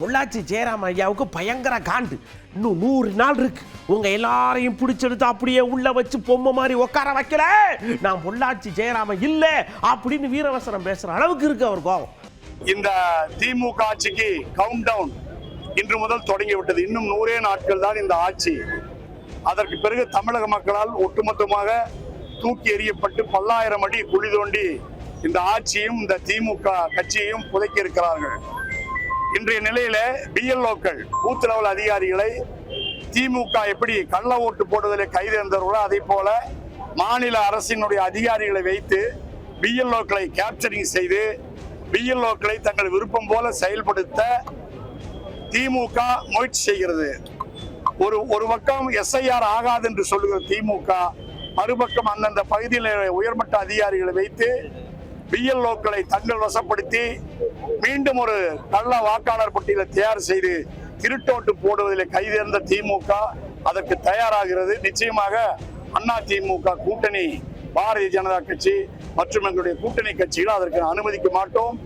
பொள்ளாச்சி ஜெயராம ஐயாவுக்கு பயங்கர காண்டு. இன்னும் 100 நாள் இருக்கு. உங்க எல்லாரையும் பிடிச்செடுத்து அப்படியே உள்ள வச்சு பொம்மை மாதிரி உட்கார வைக்கல, நான் பொள்ளாச்சி ஜெயராம இல்ல அப்படின்னு வீரவசனம் பேசுற அளவுக்கு இருக்கு அவர் கோபம். இந்த திமுக ஆட்சிக்கு கவுண்ட் டவுன் இன்று முதல் தொடங்கி விட்டது. இன்னும் 100 நாட்கள் தான் இந்த ஆட்சி. அதற்கு பிறகு தமிழக மக்களால் ஒட்டுமொத்தமாக தூக்கி எறியப்பட்டு பல்லாயிரம் அடி குழி தோண்டி இந்த ஆட்சியும் இந்த திமுக கட்சியையும் புதைக்கி இருக்கிறார்கள். இன்றைய நிலையில பிஎல்ஓக்கள் பூத் லெவல் அதிகாரிகளை திமுக எப்படி கள்ள ஓட்டு போடுவதில் கைது இருந்தவர்களோ அதே போல மாநில அரசினுடைய அதிகாரிகளை வைத்து பிஎல்ஓக்களை கேப்சரிங் செய்து பிஎல்ஓக்களை தங்கள் விருப்பம் போல செயல்படுத்த திமுக முயற்சி செய்கிறது. ஒரு பக்கம் எஸ்ஐஆர் ஆகாது என்று சொல்லுகிற திமுக, மறுபக்கம் அந்தந்த பகுதியில் உயர்மட்ட அதிகாரிகளை வைத்து பிஎல்ஓக்களை தங்கள் வசப்படுத்தி மீண்டும் ஒரு கள்ள வாக்காளர் பட்டியலை தயார் செய்து திருட்டோட்டு போடுவதில் கைதேர்ந்த திமுக அதற்கு தயாராகிறது. நிச்சயமாக அண்ணா திமுக கூட்டணி, பாரதிய ஜனதா கட்சி மற்றும் எங்களுடைய கூட்டணி கட்சிகள் அதற்கு அனுமதிக்க மாட்டோம்.